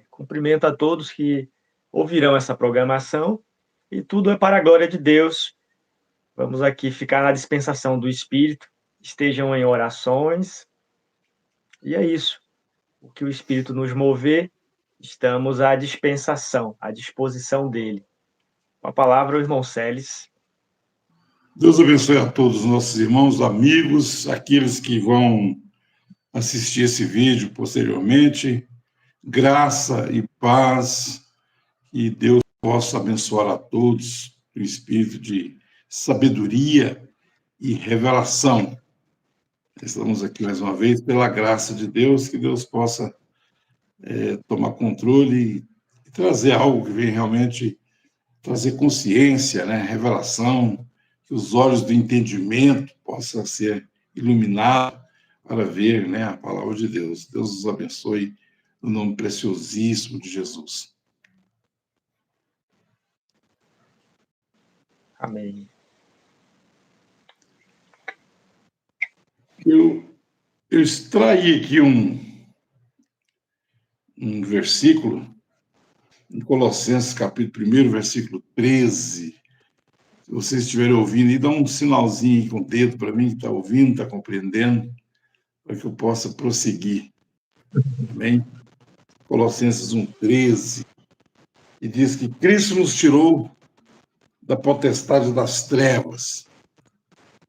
Cumprimento a todos que ouvirão essa programação e tudo é para a glória de Deus. Vamos aqui ficar na dispensação do Espírito, estejam em orações, e é isso. O que o Espírito nos mover, estamos à dispensação, à disposição dele. Com a palavra, o irmão Celes. Deus abençoe a todos os nossos irmãos, amigos, aqueles que vão assistir esse vídeo posteriormente. Graça e paz, que Deus possa abençoar a todos o espírito de sabedoria e revelação. Estamos aqui mais uma vez pela graça de Deus, que Deus possa tomar controle e trazer algo que venha realmente trazer consciência, né, revelação, que os olhos do entendimento possam ser iluminados para ver, né, a palavra de Deus. Deus os abençoe no nome preciosíssimo de Jesus. Amém. Eu extraí aqui um versículo, em Colossenses, capítulo 1, versículo 13. Se vocês estiverem ouvindo, e dá um sinalzinho aí com o dedo para mim, que está ouvindo, está compreendendo, para que eu possa prosseguir. Amém? Colossenses 1,13, e diz que Cristo nos tirou da potestade das trevas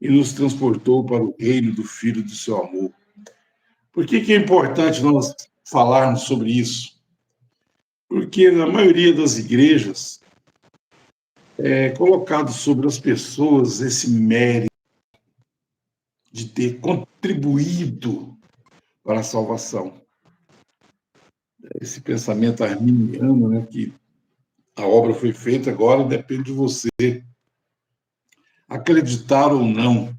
e nos transportou para o reino do Filho do seu amor. Por que é importante nós falarmos sobre isso? Porque na maioria das igrejas é colocado sobre as pessoas esse mérito de ter contribuído para a salvação. Esse pensamento arminiano, né, que a obra foi feita, agora depende de você acreditar ou não,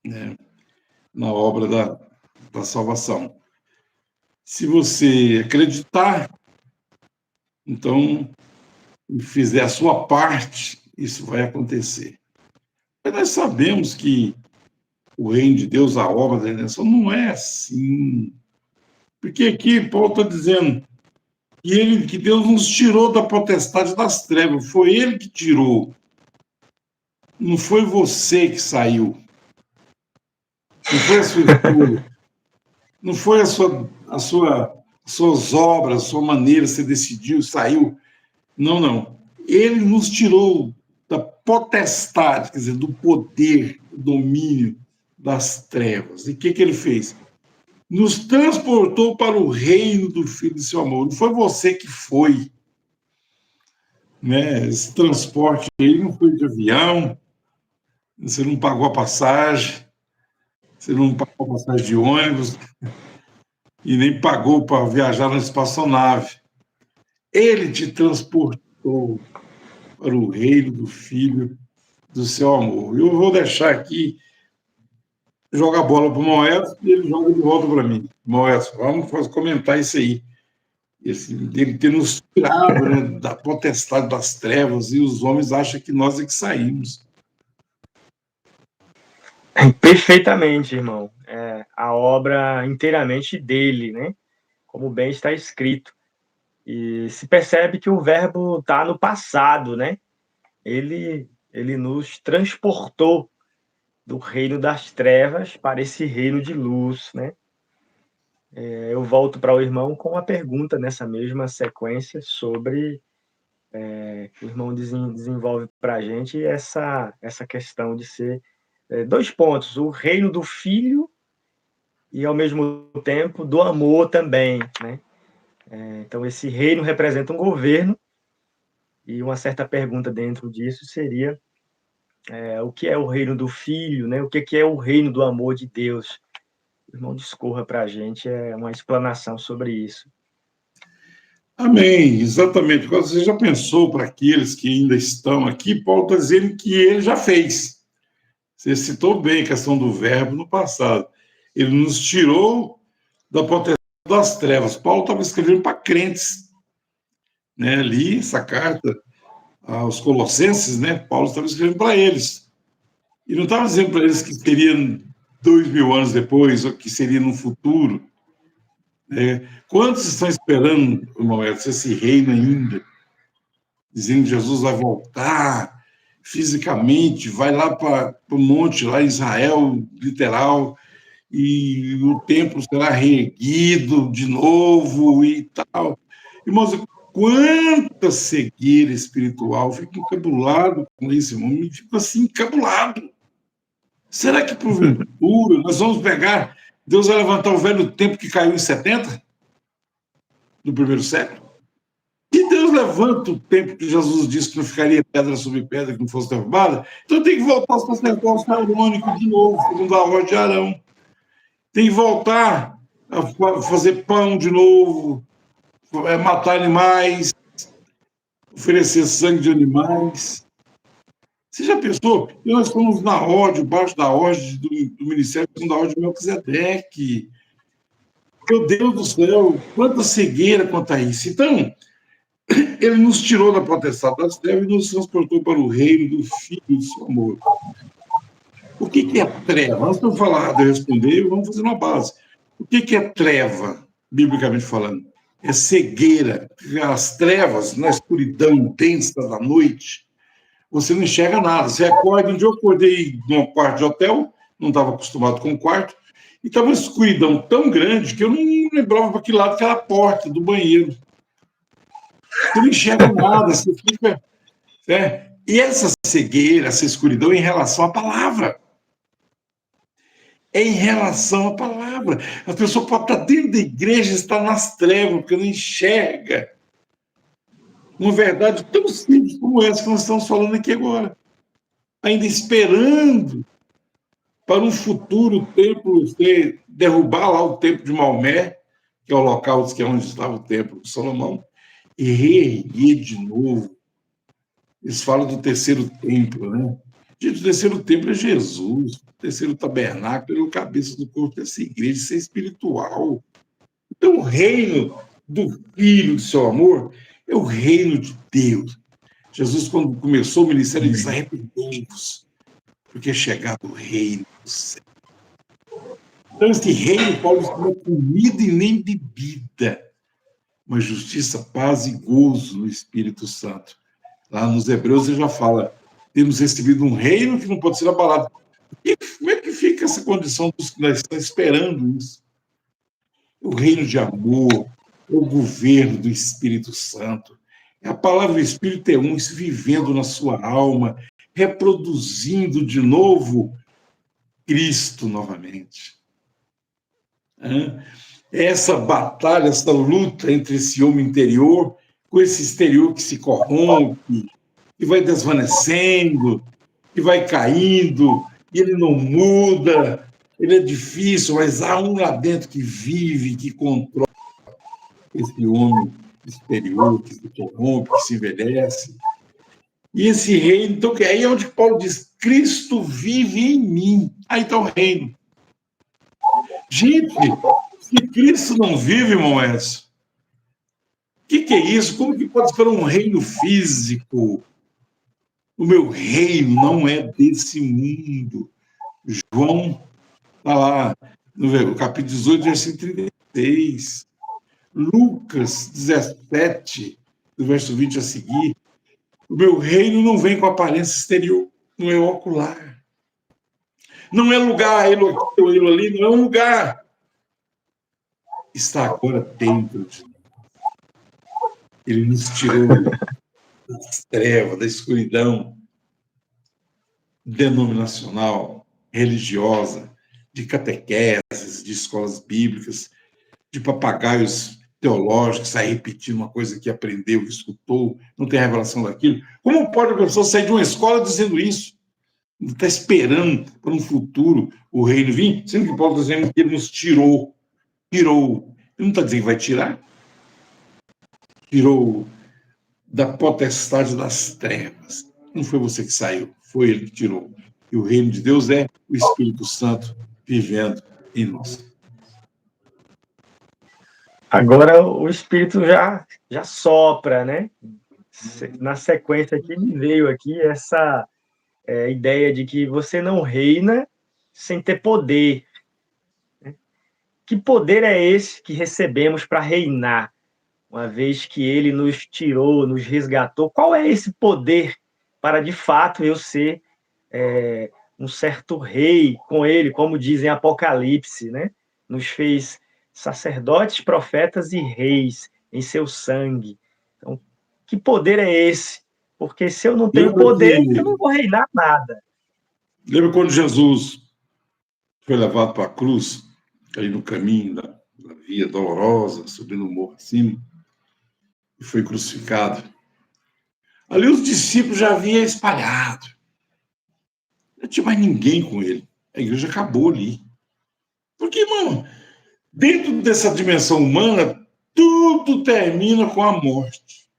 né, na obra da salvação. Se você acreditar, então, e fizer a sua parte, isso vai acontecer. Mas nós sabemos que o reino de Deus, a obra da redenção, não é assim. Porque aqui Paulo está dizendo que Deus nos tirou da potestade das trevas. Foi ele que tirou. Não foi você que saiu. Não foi a sua escolha. Não foi as suas obras, a sua maneira, você decidiu, saiu. Não, não. Ele nos tirou da potestade, quer dizer, do poder, do domínio das trevas. E o que ele fez? Nos transportou para o reino do Filho do seu amor. Não foi você que foi. Né? Esse transporte aí não foi de avião, você não pagou a passagem, você não pagou a passagem de ônibus e nem pagou para viajar na espaçonave. Ele te transportou para o reino do Filho do seu amor. Eu vou deixar aqui, jogar a bola para o Moedas e ele joga de volta para mim. Moedas, vamos comentar isso aí. Ele ter nos tirado, né, da potestade das trevas, e os homens acham que nós é que saímos. Perfeitamente, irmão. A obra inteiramente dele, né? Como bem está escrito. E se percebe que o verbo está no passado, né? Ele nos transportou do reino das trevas para esse reino de luz, né? Eu volto para o irmão com uma pergunta nessa mesma sequência sobre o irmão desenvolve para a gente essa questão de ser dois pontos: o reino do Filho e, ao mesmo tempo, do amor também, né? Então, esse reino representa um governo, e uma certa pergunta dentro disso seria o que é o reino do Filho, né? O que é o reino do amor de Deus? O irmão discorra para a gente uma explanação sobre isso. Amém, exatamente. Você já pensou para aqueles que ainda estão aqui, Paulo está dizendo que ele já fez. Você citou bem a questão do verbo no passado. Ele nos tirou da potestade das trevas. Paulo estava escrevendo para crentes, né? Ali, essa carta aos Colossenses, né? Paulo estava escrevendo para eles. E não estava dizendo para eles que seria 2000 anos depois, ou que seria no futuro. Quantos estão esperando, irmão Edson, esse reino ainda? Dizendo que Jesus vai voltar fisicamente, vai lá para o monte, lá em Israel, literal, e o templo será reerguido de novo e tal. Irmãos, quanta cegueira espiritual! Fico encabulado com isso, irmão. Me fico assim, encabulado. Será que, porventura, nós vamos pegar... Deus vai levantar o velho templo que caiu em 70, do primeiro século? E Deus levanta o templo que Jesus disse que não ficaria pedra sobre pedra, que não fosse derrubada, então tem que voltar ao sacerdócio arônico de novo, segundo a ordem de Arão. Tem que voltar a fazer pão de novo, matar animais, oferecer sangue de animais. Você já pensou? E nós estamos na ordem, debaixo da ordem do ministério, da ordem de Melquisedeque. Meu Deus do céu, quanta cegueira quanto a isso. Então, ele nos tirou da potestade das trevas e nos transportou para o reino do Filho do seu amor. O que é treva? Antes de eu falar, de eu responder, vamos fazer uma base. O que é treva, biblicamente falando? É cegueira. As trevas, na escuridão densa da noite, você não enxerga nada. Você acorda, um dia eu acordei num quarto de hotel, não estava acostumado com o quarto, e estava uma escuridão tão grande que eu não lembrava para que lado que era a porta do banheiro. Você não enxerga nada, você fica... E essa cegueira, essa escuridão é em relação à palavra. É em relação à palavra. A pessoa pode estar dentro da igreja e estar nas trevas, porque não enxerga uma verdade tão simples como essa que nós estamos falando aqui agora. Ainda esperando para um futuro templo, derrubar lá o templo de Maomé, que é o local que é onde estava o templo de Salomão, e reerguer de novo. Eles falam do terceiro templo, né? Gente, o terceiro templo é Jesus, o terceiro tabernáculo é o cabeça do corpo dessa igreja, isso é espiritual. Então, o reino do Filho do seu amor é o reino de Deus. Jesus, quando começou o ministério, ele disse: arrependei-vos, porque é chegado o reino do céu. Então, esse reino, Paulo, não é comida e nem bebida, mas justiça, paz e gozo no Espírito Santo. Lá nos Hebreus ele já fala: temos recebido um reino que não pode ser abalado. E como é que fica essa condição dos que nós estamos esperando isso? O reino de amor, o governo do Espírito Santo. A palavra do Espírito é um, isso vivendo na sua alma, reproduzindo de novo Cristo novamente. Essa batalha, essa luta entre esse homem interior com esse exterior que se corrompe, que vai desvanecendo, que vai caindo, e ele não muda, ele é difícil, mas há um lá dentro que vive, que controla esse homem exterior, que se corrompe, que se envelhece. E esse reino, então, aí é onde Paulo diz: Cristo vive em mim. Aí está o reino. Gente, se Cristo não vive, irmão Edson, o que é isso? Como que pode ser um reino físico? O meu reino não é desse mundo. João está lá, no capítulo 18, versículo 36. Lucas 17, do verso 20 a seguir. O meu reino não vem com aparência exterior, não é ocular. Não é lugar, ele ali, não é um lugar. Está agora dentro de nós. Ele nos tirou das trevas, da escuridão denominacional, religiosa, de catequeses, de escolas bíblicas, de papagaios teológicos, sair repetindo uma coisa que aprendeu, que escutou, não tem revelação daquilo. Como pode a pessoa sair de uma escola dizendo isso? Está esperando para um futuro o reino vir, sendo que Paulo está dizendo que ele nos tirou. Tirou. Ele não está dizendo que vai tirar. Tirou da potestade das trevas. Não foi você que saiu, foi ele que tirou. E o reino de Deus é o Espírito Santo vivendo em nós. Agora o Espírito já sopra, né? Na sequência aqui me veio aqui essa ideia de que você não reina sem ter poder. Né? que poder é esse que recebemos para reinar, uma vez que ele nos tirou, nos resgatou? Qual é esse poder para, de fato, eu ser um certo rei com ele, como diz em Apocalipse, né? Nos fez sacerdotes, profetas e reis em seu sangue. Então, que poder é esse? Porque se eu não tenho Lembra poder, eu que não vou reinar nada. lembra quando Jesus foi levado para a cruz, aí no caminho da via dolorosa, subindo o morro acima, e foi crucificado. Ali os discípulos já haviam espalhado. Não tinha mais ninguém com ele. A igreja acabou ali. Porque, irmão, dentro dessa dimensão humana, tudo termina com a morte.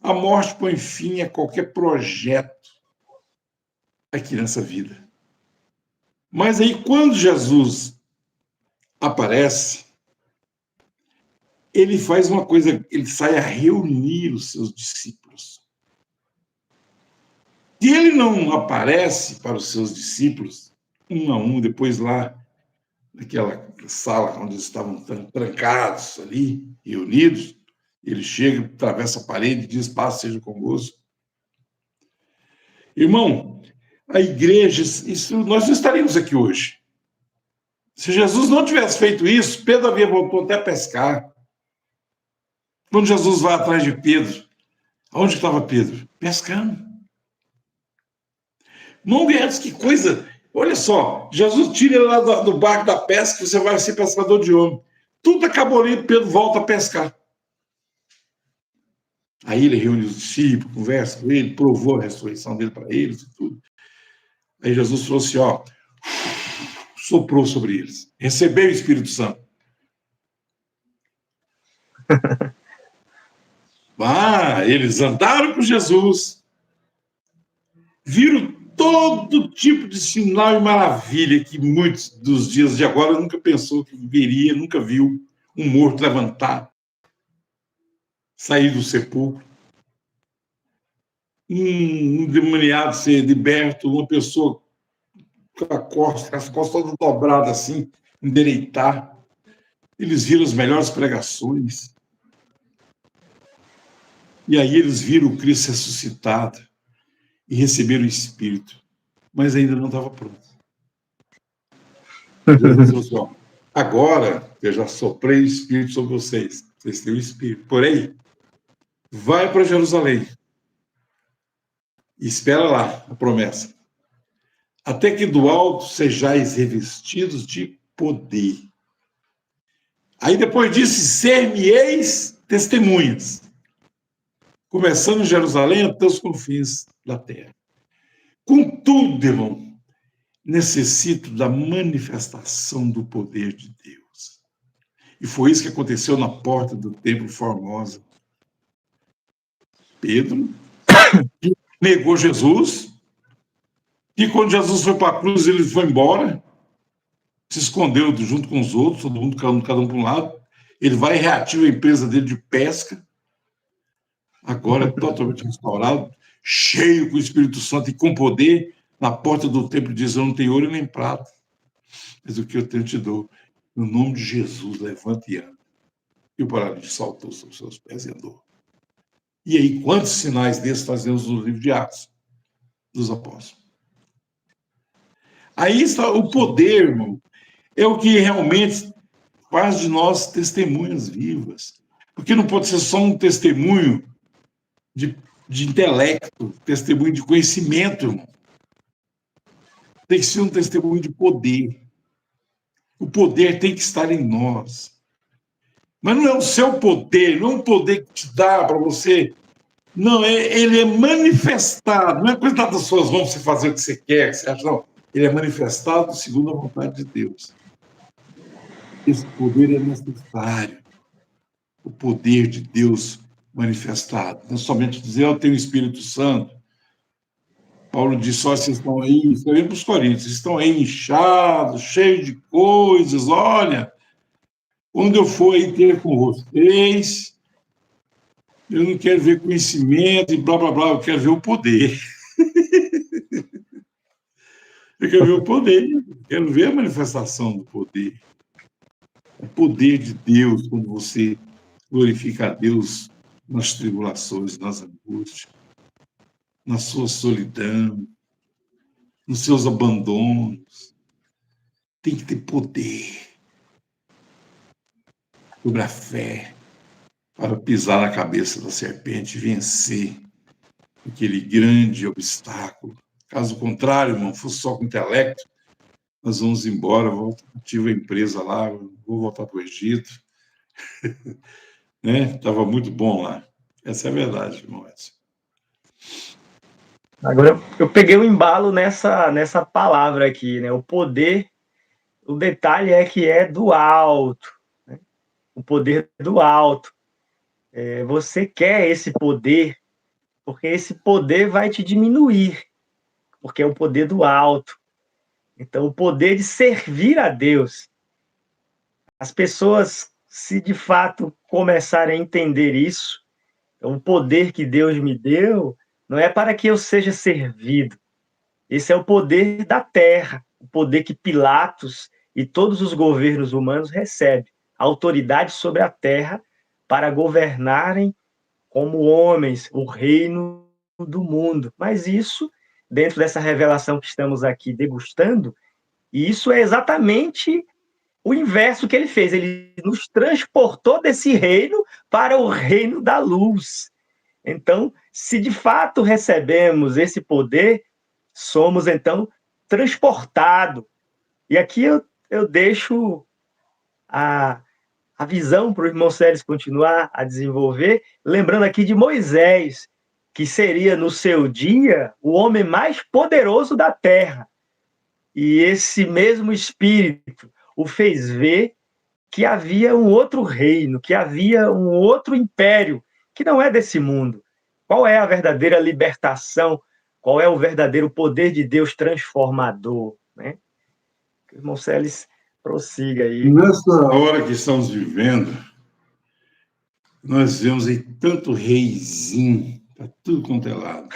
A morte põe fim a qualquer projeto aqui nessa vida. Mas aí, quando Jesus aparece, ele faz uma coisa, ele sai a reunir os seus discípulos. E ele não aparece para os seus discípulos, um a um, depois lá, naquela sala onde eles estavam trancados ali, reunidos, ele chega, atravessa a parede e diz: paz seja convosco. Irmão, a igreja, isso, nós não estaríamos aqui hoje. Se Jesus não tivesse feito isso, Pedro havia voltou até a pescar. Quando Jesus vai atrás de Pedro, onde estava Pedro? Pescando. Não Guedes, que coisa! Olha só, Jesus tira ele lá do barco da pesca, você vai ser pescador de homem. Tudo acabou ali, Pedro volta a pescar. Aí ele reúne os discípulos, conversa com ele, provou a ressurreição dele para eles e tudo. Aí Jesus falou assim, ó, soprou sobre eles. Recebeu o Espírito Santo. Eles andaram com Jesus, viram todo tipo de sinal e maravilha que muitos dos dias de agora nunca pensou que veria, nunca viu um morto levantar, sair do sepulcro, um endemoniado ser liberto, uma pessoa com as costas todas dobradas assim, endireitar. Eles viram as melhores pregações. E aí eles viram o Cristo ressuscitado e receberam o Espírito, mas ainda não estava pronto. Jesus falou assim, ó, agora eu já soprei o Espírito sobre vocês têm o Espírito. Porém, vai para Jerusalém e espera lá a promessa. Até que do alto sejais revestidos de poder. Aí depois disse, ser-me-eis testemunhas, começando em Jerusalém até os confins da terra. Contudo, irmão, necessito da manifestação do poder de Deus. E foi isso que aconteceu na porta do Templo Formosa. Pedro negou Jesus, e quando Jesus foi para a cruz, ele foi embora, se escondeu junto com os outros, todo mundo, cada um para um lado. Ele vai e reativa a empresa dele de pesca, agora totalmente restaurado, cheio com o Espírito Santo e com poder. Na porta do templo diz, eu não tenho ouro nem prata, mas o que eu tenho te dou. No nome de Jesus, levante e anda. E o paralítico saltou sobre os seus pés e andou. E aí, quantos sinais desses fazemos no livro de Atos dos Apóstolos? Aí está o poder, irmão, é o que realmente faz de nós testemunhas vivas. Porque não pode ser só um testemunho de intelecto, testemunho de conhecimento, irmão. Tem que ser um testemunho de poder. O poder tem que estar em nós. Mas não é o seu poder, não é um poder que te dá para você. Não, ele é manifestado. Não é coisa das suas mãos você fazer o que você quer, que você acha, não. Ele é manifestado segundo a vontade de Deus. Esse poder é necessário. O poder de Deus manifestado. Não somente dizer, eu tenho o Espírito Santo. Paulo diz, só vocês estão aí, escrevendo para os Coríntios, vocês estão aí inchados, cheios de coisas, olha, quando eu for aí ter com vocês, eu não quero ver conhecimento e blá, blá, blá, eu quero ver o poder. Eu quero ver o poder, eu quero ver a manifestação do poder. O poder de Deus, quando você glorifica a Deus nas tribulações, nas angústias, na sua solidão, nos seus abandonos. Tem que ter poder sobre a fé para pisar na cabeça da serpente e vencer aquele grande obstáculo. Caso contrário, irmão, fosse só com intelecto, nós vamos embora, tive a empresa lá, vou voltar para o Egito. Né? Estava muito bom lá. Essa é a verdade, irmão Edson. Agora, eu peguei o embalo nessa palavra aqui, né? O poder, o detalhe é que é do alto, né? O poder do alto. Você quer esse poder, porque esse poder vai te diminuir, porque é o poder do alto. Então, o poder de servir a Deus. As pessoas, se de fato começarem a entender isso, o poder que Deus me deu não é para que eu seja servido. Esse é o poder da terra, o poder que Pilatos e todos os governos humanos recebem, a autoridade sobre a terra para governarem como homens o reino do mundo. Mas isso, dentro dessa revelação que estamos aqui degustando, isso é exatamente o inverso que ele fez. Ele nos transportou desse reino para o reino da luz. Então, se de fato recebemos esse poder, somos então transportados. E aqui eu deixo a visão para o irmão Sérgio continuar a desenvolver, lembrando aqui de Moisés, que seria no seu dia o homem mais poderoso da terra. E esse mesmo Espírito o fez ver que havia um outro reino, que havia um outro império, que não é desse mundo. Qual é a verdadeira libertação? Qual é o verdadeiro poder de Deus transformador? Né? O irmão Celes prossiga aí. Nessa hora que estamos vivendo, nós vemos aí tanto reizinho, para tudo quanto é lado.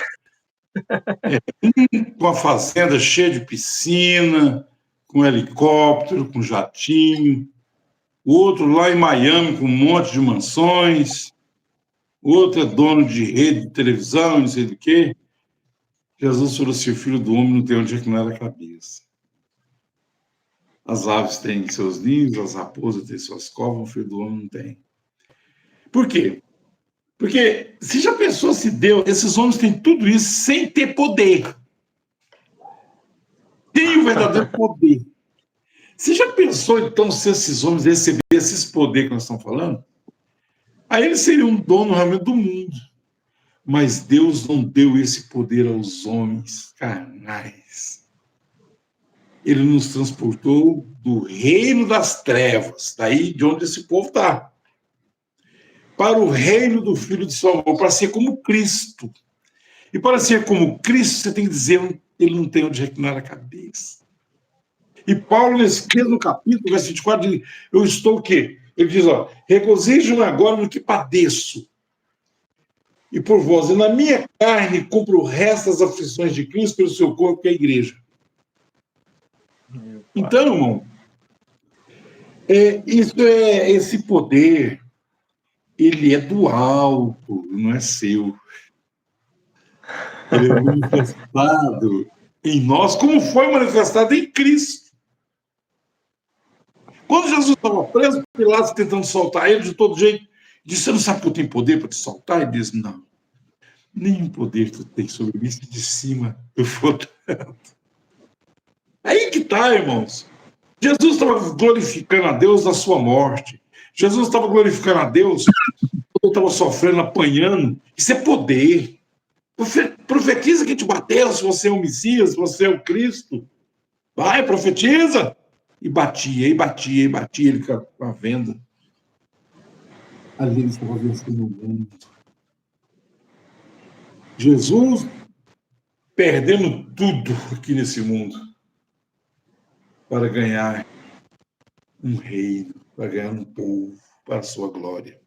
Com a fazenda cheia de piscina, com helicóptero, com jatinho. O outro lá em Miami com um monte de mansões. O outro é dono de rede de televisão, não sei do quê. Jesus falou assim: o filho do homem não tem onde reclinar a cabeça. As aves têm seus ninhos, as raposas têm suas covas, o filho do homem não tem. Por quê? Porque você já pensou se Deus, esses homens têm tudo isso sem ter poder. Tem o verdadeiro poder. Você já pensou, então, se esses homens recebessem esse poder que nós estamos falando? Aí eles seriam um dono realmente do mundo. Mas Deus não deu esse poder aos homens carnais. Ele nos transportou do reino das trevas, daí de onde esse povo está, para o reino do Filho de seu amor, para ser como Cristo. E para ser como Cristo, você tem que dizer, ele não tem onde reclinar a cabeça. E Paulo, nesse mesmo capítulo, verso 24, diz, eu estou o quê? Ele diz, ó, regozijo-me agora no que padeço. E por vós, e na minha carne cumpro o resto das aflições de Cristo pelo seu corpo, que é a igreja. Então, irmão, esse poder, ele é do alto, não é seu. Ele é manifestado em nós, como foi manifestado em Cristo. Quando Jesus estava preso, Pilatos tentando soltar ele de todo jeito, disse, você não sabe que eu tenho poder para te soltar? Ele disse, não, nenhum poder que tu tem sobre mim de cima eu vou tanto. Aí que está, irmãos. Jesus estava glorificando a Deus na sua morte. Jesus estava glorificando a Deus quando estava sofrendo, apanhando. Isso é poder. Profetiza que te bateu, se você é o Messias, se você é o Cristo. Vai, profetiza. E batia, e batia, e batia, ele com a venda. Ali ele estava vencendo o mundo. Jesus perdendo tudo aqui nesse mundo para ganhar um reino, para ganhar um povo, para a sua glória.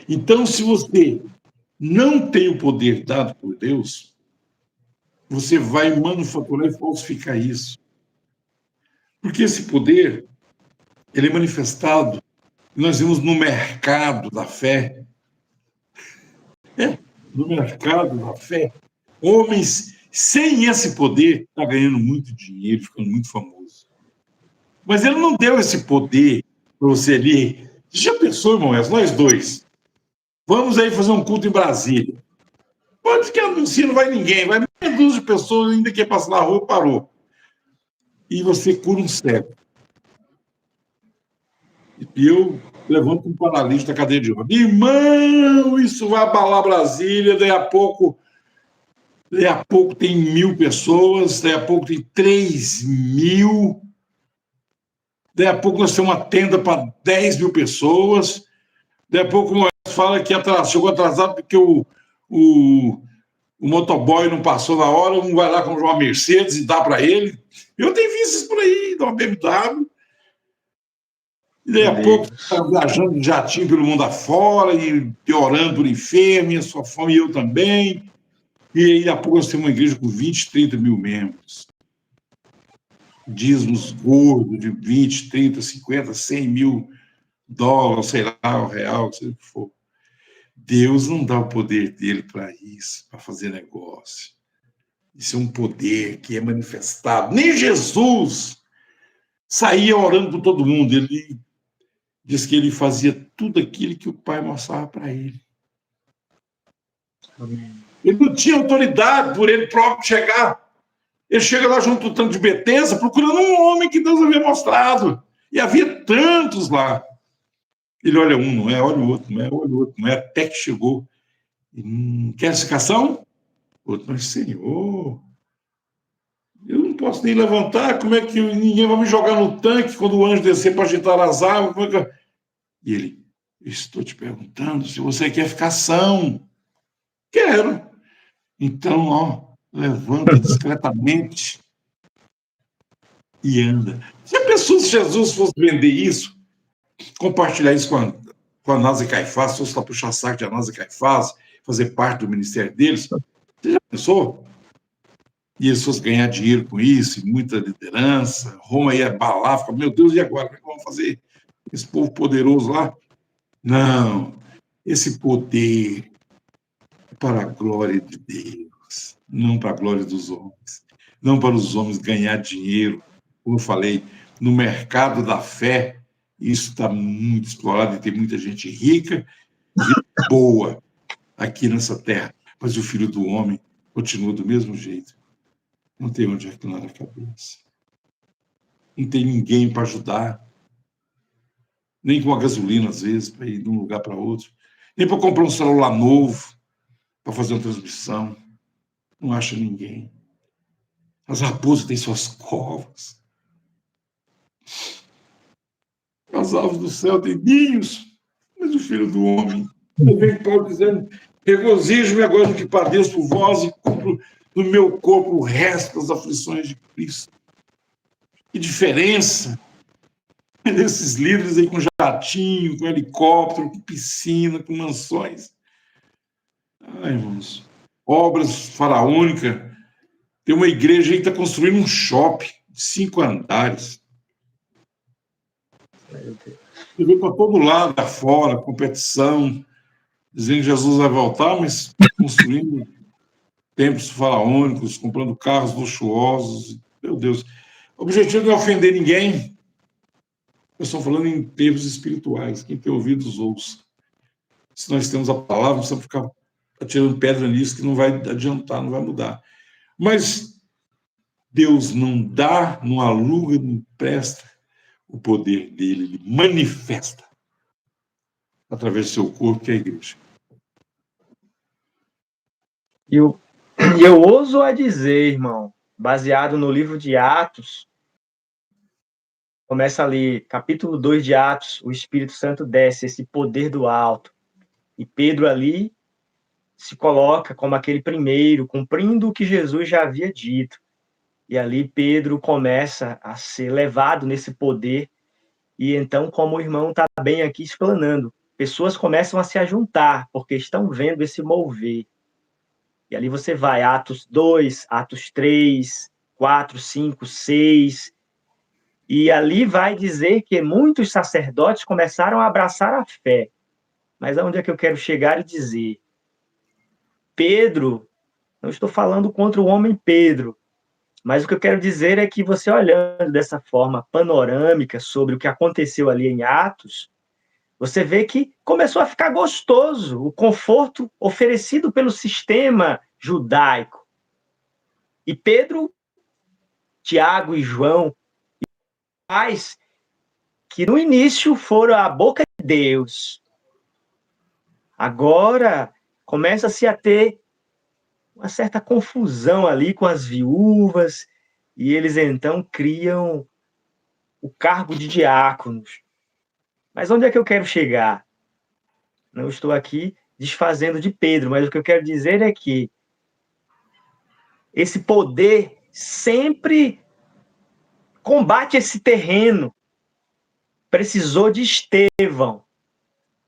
Então, se você não tem o poder dado por Deus, você vai manufaturar e falsificar isso. Porque esse poder ele é manifestado. Nós vimos no mercado da fé, no mercado da fé, homens sem esse poder estão ganhando muito dinheiro, ficando muito famoso. Mas ele não deu esse poder para você ali. Você já pensou, irmão, nós dois, vamos aí fazer um culto em Brasília. Pode que anuncia, não vai ninguém, vai meia dúzia de pessoas, ainda que passar na rua, parou. E você cura um cego. E eu levanto um paralítico da cadeira de rodas. Irmão, isso vai abalar Brasília, daí a pouco tem 1.000 pessoas, daí a pouco tem 3.000, daí a pouco nós temos uma tenda para 10.000 pessoas, daí a pouco o Moisés fala que chegou atrasado porque o motoboy não passou na hora, um vai lá comprar uma Mercedes e dá para ele. Eu tenho visto isso por aí, de uma BMW. E daí a pouco está viajando de jatinho pelo mundo afora e orando por enfermo, e a sua fome e eu também. E aí a pouco nós temos uma igreja com 20, 30 mil membros. Dízimos gordos de 20, 30, 50, 100 mil dólares, sei lá, o real, seja o que for. Deus não dá o poder dele para isso, para fazer negócio. Isso é um poder que é manifestado. Nem Jesus saía orando por todo mundo. Ele diz que ele fazia tudo aquilo que o Pai mostrava para ele. Amém. Ele não tinha autoridade por ele próprio chegar. Ele chega lá junto do tanto de Betesda procurando um homem que Deus havia mostrado. E havia tantos lá. Ele olha um, não é, olha o outro, não é, olha o outro, não é, até que chegou. Quer explicação? O outro, mas Senhor, eu não posso nem levantar, como é que ninguém vai me jogar no tanque quando o anjo descer para agitar as águas? Como é que... E ele, estou te perguntando se você quer ficar são. Quero. Então, ó, levanta discretamente e anda. Se a pessoa, se Jesus fosse vender isso, compartilhar isso com a Anás e Caifás, fosse lá puxar saco de Anás e Caifás, fazer parte do ministério deles, você já pensou? E eles fossem ganhar dinheiro com isso, e muita liderança, Roma ia abalar, ficar, meu Deus, e agora? Como é que vamos fazer? Esse povo poderoso lá? Não, esse poder é para a glória de Deus, não para a glória dos homens, não para os homens ganhar dinheiro, como eu falei, no mercado da fé, isso está muito explorado e tem muita gente rica e boa aqui nessa terra, mas o Filho do Homem continua do mesmo jeito, não tem onde reclinar a cabeça, não tem ninguém para ajudar, nem com a gasolina, às vezes, para ir de um lugar para outro, nem para comprar um celular novo, para fazer uma transmissão. Não acha ninguém. As raposas têm suas covas. As aves do céu têm ninhos, mas o Filho do Homem, vem Paulo dizendo, regozijo-me agora no que padeço por vós e cumpro no meu corpo o resto das aflições de Cristo. Que diferença desses líderes aí com jatinho, com helicóptero, com piscina, com mansões. Ai, irmãos, obras faraônicas. Tem uma igreja aí que está construindo um shopping de 5 andares. Você vê para todo lado, afora, competição, dizendo que Jesus vai voltar, mas construindo templos faraônicos, comprando carros luxuosos. Meu Deus. O objetivo não é ofender ninguém. Eu estou falando em termos espirituais. Quem tem ouvidos, ouça. Se nós temos a palavra, não precisamos ficar atirando pedra nisso, que não vai adiantar, não vai mudar. Mas Deus não dá, não aluga, não empresta o poder dele, ele manifesta através do seu corpo, que é a igreja. E eu ouso a dizer, irmão, baseado no livro de Atos, começa ali, capítulo 2 de Atos, o Espírito Santo desce, esse poder do alto. E Pedro ali se coloca como aquele primeiro, cumprindo o que Jesus já havia dito. E ali Pedro começa a ser levado nesse poder. E então, como o irmão está bem aqui explanando, pessoas começam a se ajuntar, porque estão vendo esse mover. E ali você vai, Atos 2, Atos 3, 4, 5, 6. E ali vai dizer que muitos sacerdotes começaram a abraçar a fé. Mas aonde é que eu quero chegar e dizer? Pedro, não estou falando contra o homem Pedro, mas o que eu quero dizer é que você olhando dessa forma panorâmica sobre o que aconteceu ali em Atos, você vê que começou a ficar gostoso o conforto oferecido pelo sistema judaico. E Pedro, Tiago e João, pais que no início foram a boca de Deus, agora começa-se a ter uma certa confusão ali com as viúvas, e eles então criam o cargo de diáconos. Mas onde é que eu quero chegar? Não estou aqui desfazendo de Pedro, mas o que eu quero dizer é que esse poder sempre combate esse terreno. Precisou de Estevão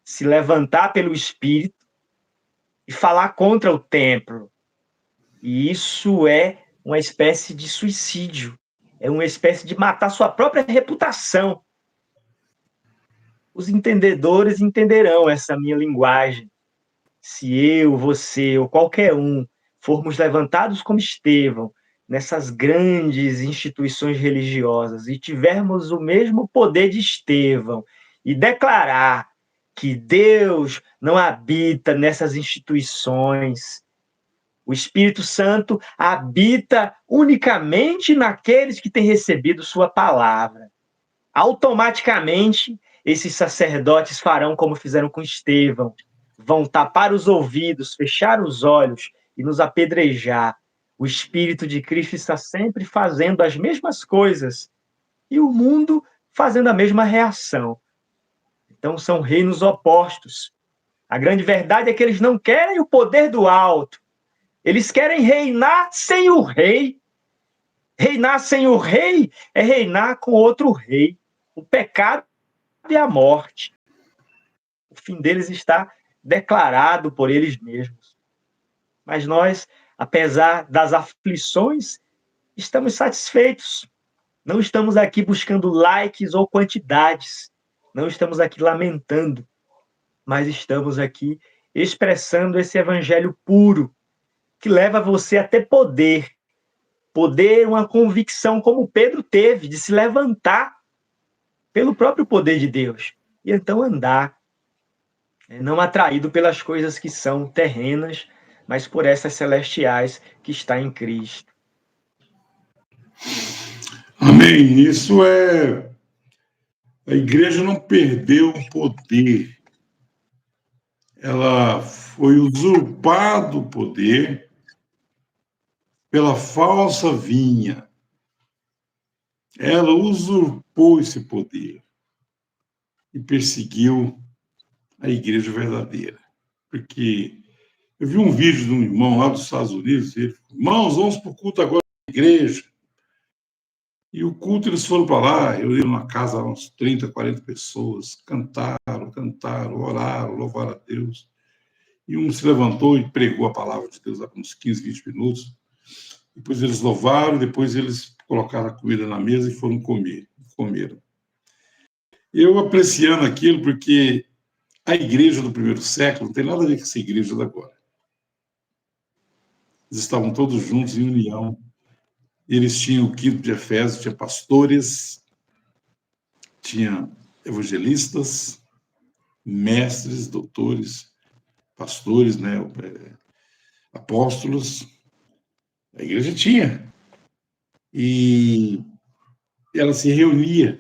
se levantar pelo Espírito e falar contra o templo. E isso é uma espécie de suicídio. É uma espécie de matar sua própria reputação. Os entendedores entenderão essa minha linguagem. Se eu, você ou qualquer um formos levantados como Estevão nessas grandes instituições religiosas e tivermos o mesmo poder de Estevão e declarar que Deus não habita nessas instituições, o Espírito Santo habita unicamente naqueles que têm recebido sua palavra. Automaticamente, esses sacerdotes farão como fizeram com Estevão, vão tapar os ouvidos, fechar os olhos e nos apedrejar. O Espírito de Cristo está sempre fazendo as mesmas coisas e o mundo fazendo a mesma reação. Então, são reinos opostos. A grande verdade é que eles não querem o poder do alto, eles querem reinar sem o rei. Reinar sem o rei é reinar com outro rei. O pecado e a morte. O fim deles está declarado por eles mesmos. Mas nós, apesar das aflições, estamos satisfeitos. Não estamos aqui buscando likes ou quantidades. Não estamos aqui lamentando, mas estamos aqui expressando esse evangelho puro que leva você a ter poder. Poder, uma convicção como Pedro teve de se levantar pelo próprio poder de Deus e então andar, não atraído pelas coisas que são terrenas, mas por essas celestiais que está em Cristo. Amém. Isso é. A igreja não perdeu o poder, ela foi usurpado o poder pela falsa vinha. Ela usurpou esse poder e perseguiu a igreja verdadeira. Porque eu vi um vídeo de um irmão lá dos Estados Unidos, ele falou, irmãos, vamos para o culto agora da igreja. E o culto, eles foram para lá, eu ia numa casa, uns 30, 40 pessoas, cantaram, oraram, louvaram a Deus. E um se levantou e pregou a palavra de Deus há uns 15, 20 minutos. Depois eles louvaram, depois eles colocaram a comida na mesa e foram comer. Comeram. Eu apreciando aquilo, porque a igreja do primeiro século não tem nada a ver com essa igreja da agora. Eles estavam todos juntos em união. Eles tinham o quinto de Efésios, tinha pastores, tinha evangelistas, mestres, doutores, pastores, né, apóstolos. A igreja tinha. E ela se reunia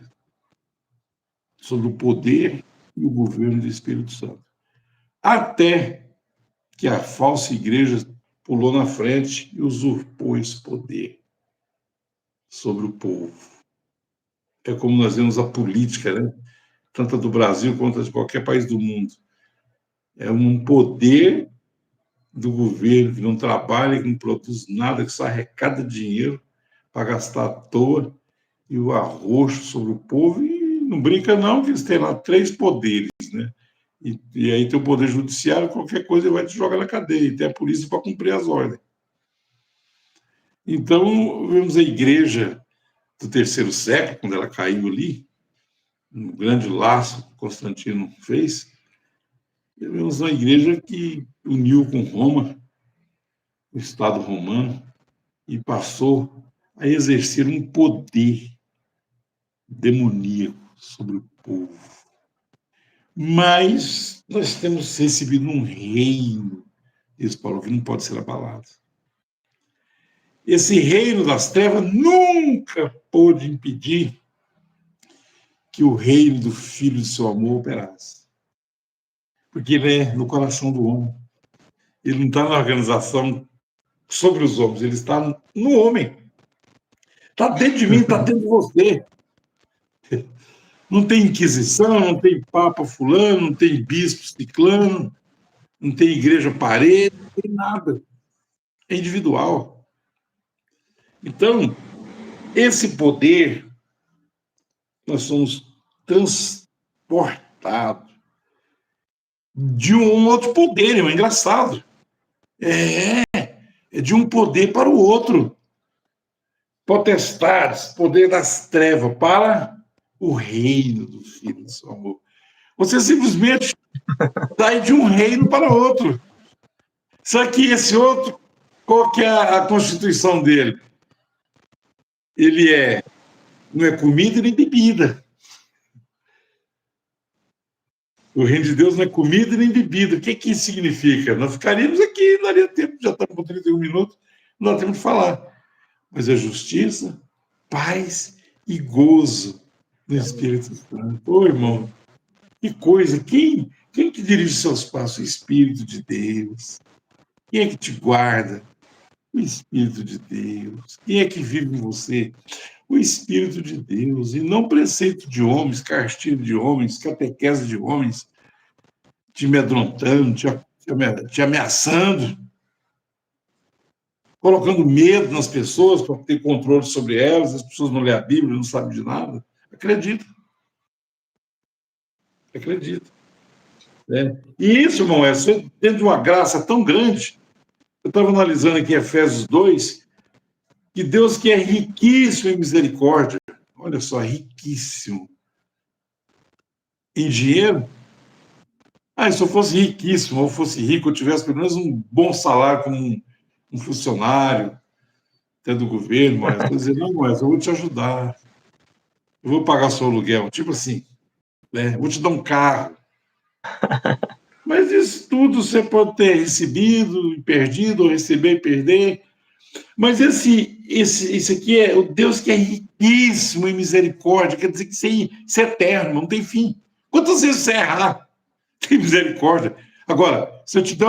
sobre o poder e o governo do Espírito Santo. Até que a falsa igreja pulou na frente e usurpou esse poder sobre o povo. É como nós vemos a política, né? Tanto a do Brasil quanto a de qualquer país do mundo. É um poder do governo que não trabalha, que não produz nada, que só arrecada dinheiro para gastar à toa e o arroxo sobre o povo. E não brinca não, que eles têm lá 3 poderes, né? E aí tem o poder judiciário, qualquer coisa ele vai te jogar na cadeia, e tem a polícia para cumprir as ordens. Então, vemos a igreja do terceiro século, quando ela caiu ali, um grande laço que Constantino fez, tivemos uma igreja que uniu com Roma, o Estado romano, e passou a exercer um poder demoníaco sobre o povo. Mas nós temos recebido um reino, diz Paulo, que não pode ser abalado. Esse reino das trevas nunca pôde impedir que o reino do Filho de seu amor operasse. Porque ele é no coração do homem. Ele não está na organização sobre os homens, ele está no homem. Está dentro de mim, está dentro de você. Não tem inquisição, não tem papa fulano, não tem bispo ciclano, não tem igreja parede, não tem nada. É individual. Então, esse poder, nós somos transportados de um outro poder, é engraçado. É de um poder para o outro. Potestades, poder das trevas, para o reino do Filho do seu amor. Você simplesmente sai de um reino para outro. Só que esse outro, qual que é a constituição dele? Ele não é comida nem bebida. O reino de Deus não é comida nem bebida. O que isso significa? Nós ficaríamos aqui, não daria tempo, já estamos com 31 minutos, não temos que falar. Mas é justiça, paz e gozo do Espírito Santo. Ô, irmão, que coisa! Quem que dirige seus passos? O Espírito de Deus. Quem é que te guarda? O Espírito de Deus. Quem é que vive em você? O Espírito de Deus. E não preceito de homens, castigo de homens, catequese de homens, te amedrontando, te ameaçando, colocando medo nas pessoas para ter controle sobre elas. As pessoas não lêem a Bíblia, não sabem de nada. Acredita. Acredita. E isso, irmão, dentro de uma graça tão grande. Eu estava analisando aqui Efésios 2, que Deus que é riquíssimo em misericórdia, olha só, riquíssimo em dinheiro. Se eu fosse riquíssimo, ou fosse rico, eu tivesse pelo menos um bom salário como um funcionário, até do governo, mas eu dizer, não, mas eu vou te ajudar, eu vou pagar seu aluguel, tipo assim, né? Vou te dar um carro. Mas isso tudo você pode ter recebido e perdido, ou receber e perder. Mas esse aqui é o Deus que é riquíssimo em misericórdia, quer dizer que isso é eterno, não tem fim. Quantas vezes você errar, tem misericórdia. Agora, se eu te der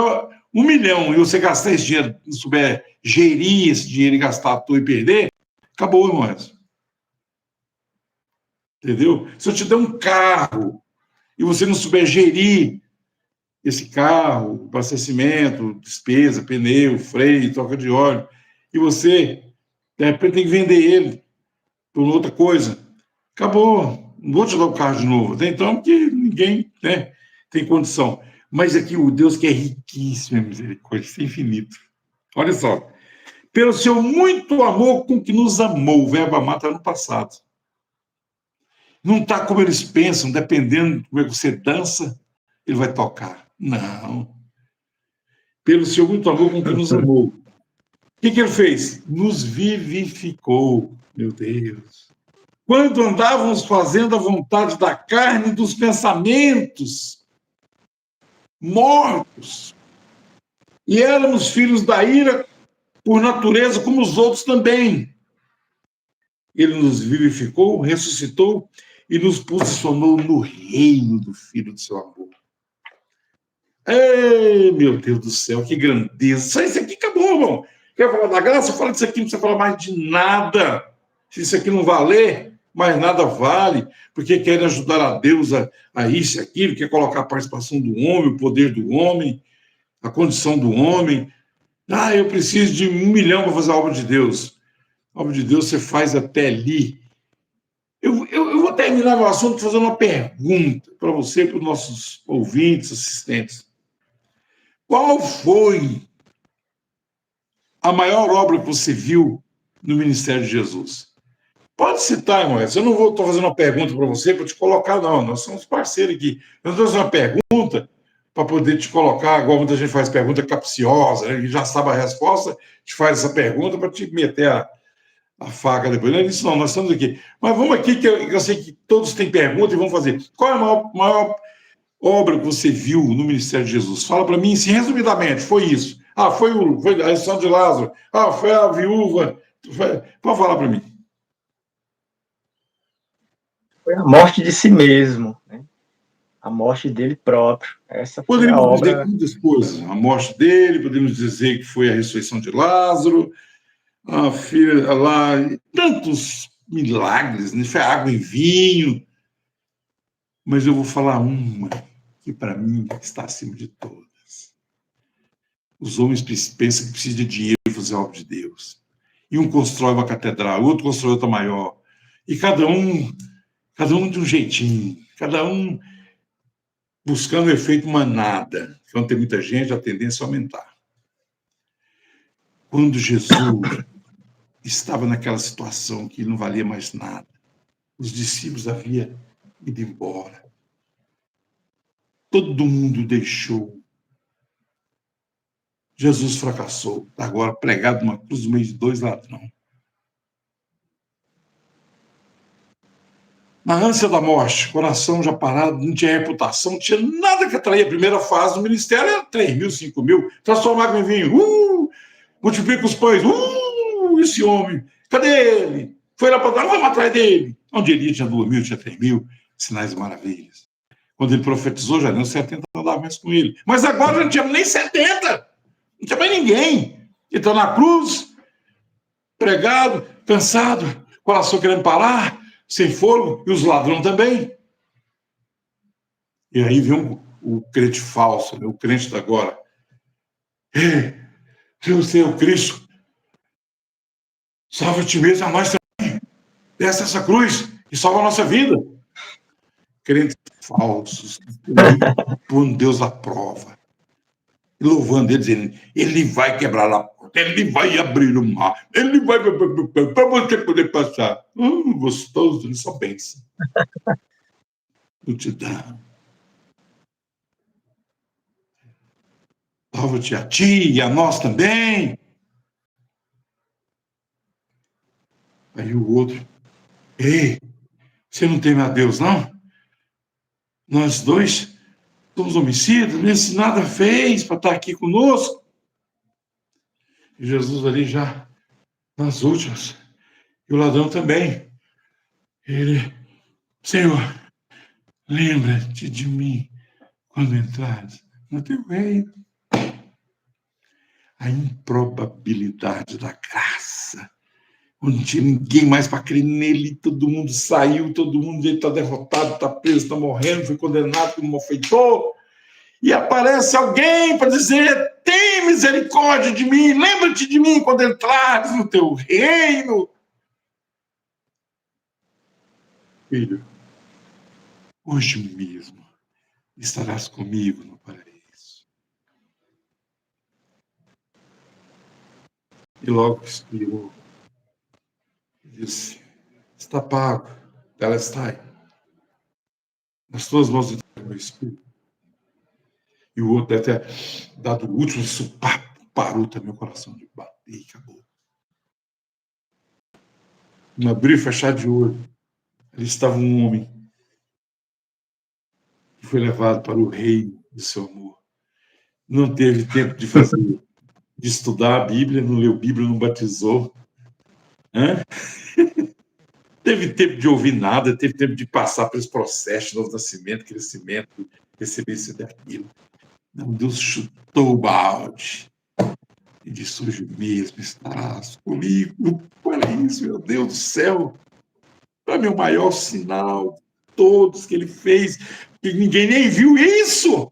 1 milhão e você gastar esse dinheiro, não souber gerir esse dinheiro e gastar à toa e perder, acabou, irmãos. Entendeu? Se eu te der um carro e você não souber gerir esse carro, abastecimento, despesa, pneu, freio, troca de óleo, e você, de repente, tem que vender ele por outra coisa. Acabou. Não vou te dar o carro de novo. Até então, que ninguém, né, tem condição. Mas aqui o Deus que é riquíssimo em misericórdia, isso é infinito. Olha só. Pelo seu muito amor com que nos amou, o verbo amar está no passado. Não está como eles pensam, dependendo de como é que você dança, ele vai tocar. Não. Pelo seu muito amor com que nos amou. O que ele fez? Nos vivificou, meu Deus. Quando andávamos fazendo a vontade da carne e dos pensamentos, mortos, e éramos filhos da ira por natureza, como os outros também. Ele nos vivificou, ressuscitou e nos posicionou no reino do Filho do seu amor. Ei, meu Deus do céu, que grandeza. Só isso aqui acabou, irmão. Quer falar da graça? Fala disso aqui, não precisa falar mais de nada. Se isso aqui não valer, mais nada vale, porque querem ajudar a Deus a isso e aquilo, quer colocar a participação do homem, o poder do homem, a condição do homem. Eu preciso de 1 milhão para fazer a obra de Deus. A obra de Deus você faz até ali. Eu vou terminar o assunto fazendo uma pergunta para você e para os nossos ouvintes, assistentes. Qual foi a maior obra que você viu no ministério de Jesus? Pode citar, irmão. Eu não estou fazendo uma pergunta para você para te colocar, não. Nós somos parceiros aqui. Eu estou fazendo uma pergunta para poder te colocar, igual muita gente faz pergunta capciosa, né? E já sabe a resposta, te faz essa pergunta para te meter a faca depois. Não é isso, não. Nós estamos aqui. Mas vamos aqui, que eu sei que todos têm pergunta e vamos fazer. Qual é a maior obra que você viu no Ministério de Jesus? Fala para mim, assim, resumidamente, foi isso. Ah, foi a ressurreição de Lázaro. Ah, foi a viúva. Pode falar para mim. Foi a morte de si mesmo, né? A morte dele próprio. Essa foi a Poderíamos dizer obra. muitas coisas. A morte dele, podemos dizer que foi a ressurreição de Lázaro, a filha lá, tantos milagres, né? Foi água e vinho. Mas eu vou falar uma que, para mim, está acima de todas. Os homens pensam que precisa de dinheiro para fazer a obra de Deus. E um constrói uma catedral, o outro constrói outra maior. E cada um de um jeitinho, cada um buscando o efeito manada. Quando tem muita gente, a tendência é aumentar. Quando Jesus estava naquela situação que não valia mais nada, os discípulos haviam ido embora. Todo mundo deixou. Jesus fracassou, agora pregado numa cruz no meio de dois ladrões. Na ânsia da morte, coração já parado, não tinha reputação, não tinha nada que atraía. A primeira fase do ministério era 3 mil, 5 mil, transformar água em vinho, multiplica os pães, esse homem, cadê ele? Foi lá para trás, vamos atrás dele. Onde ele tinha 2 mil, tinha 3 mil, sinais e maravilhas. Quando ele profetizou, já deu 70 andava mais com ele. Mas agora não tinha nem 70, não tinha mais ninguém. Ele está na cruz, pregado, cansado, coração querendo parar, sem fôlego, e os ladrões também. E aí vem o crente falso, né? O crente da agora. Se você é o Cristo, salva a ti mesmo, a nós também. Desce essa cruz e salva a nossa vida. Crentes falsos, pondo Deus à prova. E louvando ele, dizendo, ele vai quebrar a porta, ele vai abrir o mar, ele vai para você poder passar. Gostoso, só pensa. Multidão. Salva-te a ti e a nós também. Aí o outro, ei, você não teme a Deus, não? Nós dois somos homicidas, nem nada fez para estar aqui conosco. E Jesus ali já nas últimas, e o ladrão também. Ele, Senhor, lembra-te de mim quando entrares no teu reino. A improbabilidade da graça. Não tinha ninguém mais para crer nele, todo mundo saiu, todo mundo está derrotado, está preso, está morrendo, foi condenado como malfeitor. E aparece alguém para dizer, tem misericórdia de mim, lembra-te de mim quando entrares no teu reino. Filho, hoje mesmo estarás comigo no paraíso. E logo expirou. Disse, está pago, ela está aí. Nas tuas mãos entrego o meu espírito. E o outro deve ter dado o último, isso parou também o coração de bater e acabou. Um abrir e fechar de olho. Ali estava um homem que foi levado para o reino do seu amor. Não teve tempo de fazer, de estudar a Bíblia, não leu Bíblia, não batizou. Teve tempo de ouvir nada, teve tempo de passar pelos processos de novo nascimento, crescimento, receber isso e daquilo. Não, Deus chutou o balde e disse, hoje mesmo estarás comigo. Olha isso, meu Deus do céu. Para meu maior sinal de todos que ele fez, que ninguém nem viu isso.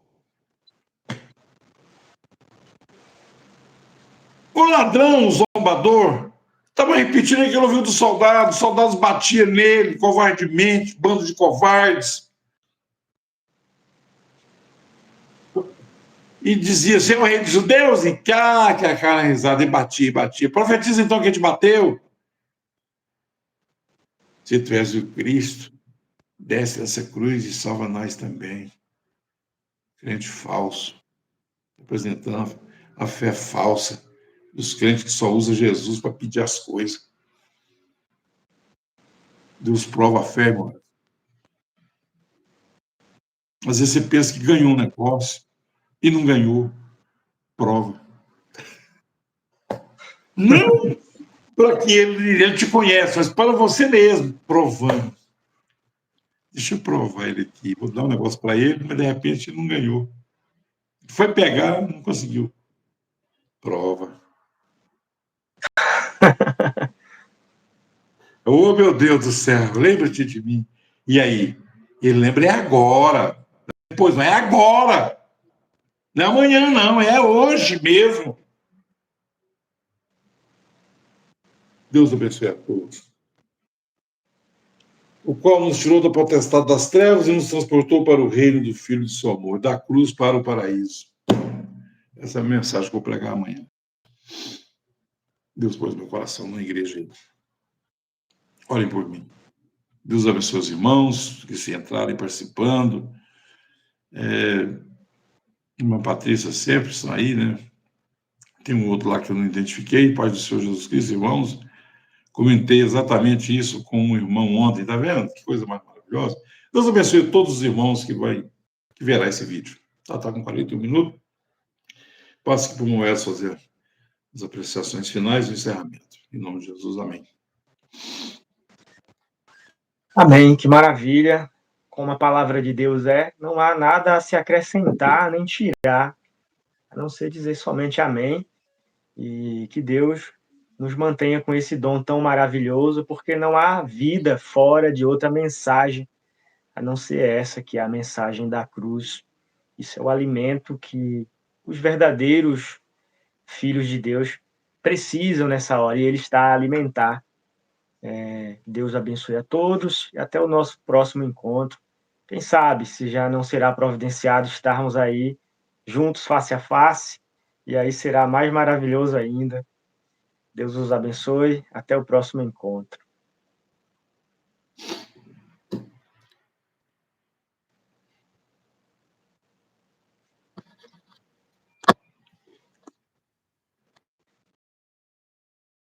O ladrão, o zombador, estava repetindo aquilo que ouviu dos soldados. Os soldados batiam nele, covardemente, bando de covardes. E dizia, você é o rei dos judeus? E que a cara risada, e batia. Profetiza então que te bateu. Se tu és o Cristo, desce dessa cruz e salva nós também. Crente falso, representando a fé falsa dos crentes que só usam Jesus para pedir as coisas. Deus prova a fé, irmão. Às vezes você pensa que ganhou um negócio e não ganhou. Prova. Não para que ele te conhece, mas para você mesmo, provando. Deixa eu provar ele aqui. Vou dar um negócio para ele, mas de repente ele não ganhou. Foi pegar, não conseguiu. Prova. Oh, meu Deus do céu, lembra-te de mim. E aí? Ele lembra, é agora. Depois, não é agora. Não é amanhã, não, é hoje mesmo. Deus abençoe a todos. O qual nos tirou da potestade das trevas e nos transportou para o reino do Filho de seu amor, da cruz para o paraíso. Essa é a mensagem que eu vou pregar amanhã. Deus pôs meu coração na igreja aí. Orem por mim. Deus abençoe os irmãos que se entrarem participando. Irmã Patrícia sempre estão aí, né? Tem um outro lá que eu não identifiquei, Pai do Senhor Jesus Cristo, irmãos. Comentei exatamente isso com um irmão ontem, tá vendo? Que coisa mais maravilhosa. Deus abençoe todos os irmãos que verá esse vídeo. Tá com 41 minutos. Passo aqui para o Moés fazer as apreciações finais e o encerramento. Em nome de Jesus, amém. Amém, que maravilha. Como a palavra de Deus é, não há nada a se acrescentar nem tirar, a não ser dizer somente amém. E que Deus nos mantenha com esse dom tão maravilhoso, porque não há vida fora de outra mensagem, a não ser essa, que é a mensagem da cruz. Isso é o alimento que os verdadeiros filhos de Deus precisam nessa hora, e Ele está a alimentar. Deus abençoe a todos e até o nosso próximo encontro. Quem sabe se já não será providenciado estarmos aí juntos face a face, e aí será mais maravilhoso ainda. Deus os abençoe. Até o próximo encontro.